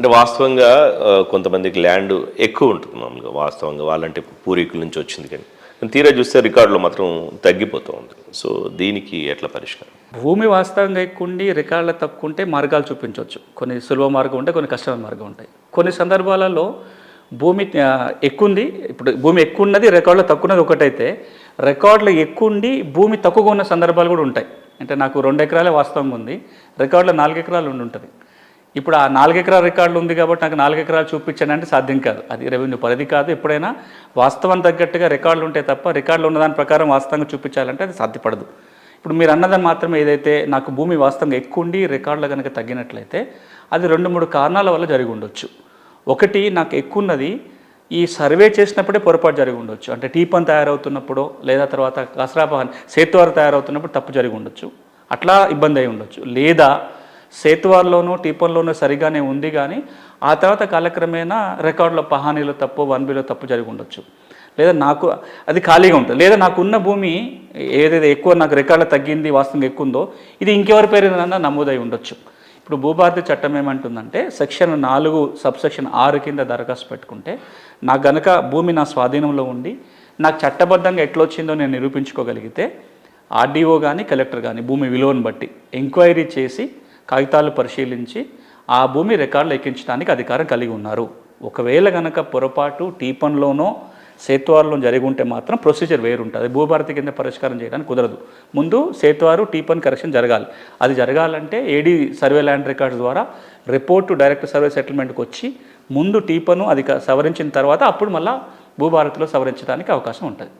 అంటే వాస్తవంగా కొంతమందికి ల్యాండ్ ఎక్కువ ఉంటుంది మామూలుగా, వాస్తవంగా వాళ్ళంటే పూర్వీకుల నుంచి వచ్చింది, కానీ తీరా చూస్తే రికార్డులో మాత్రం తగ్గిపోతూ ఉంది. సో దీనికి ఎట్లా పరిష్కారం? భూమి వాస్తవంగా ఎక్కువ ఉండి రికార్డులు తక్కువ ఉంటే మార్గాలు చూపించవచ్చు. కొన్ని సులభ మార్గం ఉంటాయి, కొన్ని కష్టమైన మార్గం ఉంటాయి. కొన్ని సందర్భాలలో భూమి ఎక్కువ ఉంది, ఇప్పుడు భూమి ఎక్కువ ఉన్నది రికార్డులో తక్కువ ఉన్నది ఒకటైతే, రికార్డులో ఎక్కువ ఉండి భూమి తక్కువగా ఉన్న సందర్భాలు కూడా ఉంటాయి. అంటే నాకు 2 ఎకరాలే వాస్తవంగా ఉంది, రికార్డులో 4 ఎకరాలు ఉంటుంది. ఇప్పుడు ఆ 4 ఎకరాల రికార్డులు ఉంది కాబట్టి నాకు 4 ఎకరాలు చూపించండి అంటే సాధ్యం కాదు. అది రెవెన్యూ పరిధి కాదు. ఎప్పుడైనా వాస్తవం తగ్గట్టుగా రికార్డులు ఉంటే తప్ప రికార్డులు ఉన్నదాని ప్రకారం వాస్తవంగా చూపించాలంటే అది సాధ్యపడదు. ఇప్పుడు మీరు అన్నదాన్ని మాత్రమే ఏదైతే నాకు భూమి వాస్తవంగా ఎక్కువ ఉండి రికార్డులు కనుక తగ్గినట్లయితే అది 2-3 కారణాల వల్ల జరిగి ఉండొచ్చు. ఒకటి, నాకు ఎక్కువ ఉన్నది ఈ సర్వే చేసినప్పుడే పొరపాటు జరిగి ఉండొచ్చు. అంటే టీపన్ తయారవుతున్నప్పుడు లేదా తర్వాత కసరాపహన్ సేతువారు తయారవుతున్నప్పుడు తప్పు జరిగి ఉండొచ్చు, అట్లా ఇబ్బంది అయి ఉండొచ్చు. లేదా సేతువార్లోనూ టీపన్లోనూ సరిగానే ఉంది కానీ ఆ తర్వాత కాలక్రమేణా రికార్డులో పహానీలో తప్పు 1Bలో తప్పు జరిగి ఉండొచ్చు. లేదా నాకు అది ఖాళీగా ఉంటుంది. లేదా నాకున్న భూమి ఏదైతే ఎక్కువ నాకు రికార్డులో తగ్గింది వాస్తవంగా ఎక్కువ ఉందో ఇది ఇంకెవరి పేరున నమోదై ఉండొచ్చు. ఇప్పుడు భూభారతి చట్టం ఏమంటుందంటే సెక్షన్ 4 సబ్సెక్షన్ 6 కింద దరఖాస్తు పెట్టుకుంటే నాకు గనక భూమి నా స్వాధీనంలో ఉండి నాకు చట్టబద్ధంగా ఎట్లొచ్చిందో నేను నిరూపించుకోగలిగితే ఆర్డీఓ కానీ కలెక్టర్ కానీ భూమి విలువను బట్టి ఎంక్వైరీ చేసి కాగితాలు పరిశీలించి ఆ భూమి రికార్డులు ఎక్కించడానికి అధికారం కలిగి ఉన్నారు. ఒకవేళ కనుక పొరపాటు టీపన్లోనో సేతువారులో జరిగి ఉంటే మాత్రం ప్రొసీజర్ వేరుంటుంది. భూభారతి కింద పరిష్కారం చేయడానికి కుదరదు. ముందు సేతువారు టీపన్ కరెక్షన్ జరగాలి. అది జరగాలంటే ఏడీ సర్వే ల్యాండ్ రికార్డ్స్ ద్వారా రిపోర్టు డైరెక్ట్ సర్వే సెటిల్మెంట్కి వచ్చి ముందు టీపను అది సవరించిన తర్వాత అప్పుడు మళ్ళీ భూభారతిలో సవరించడానికి అవకాశం ఉంటుంది.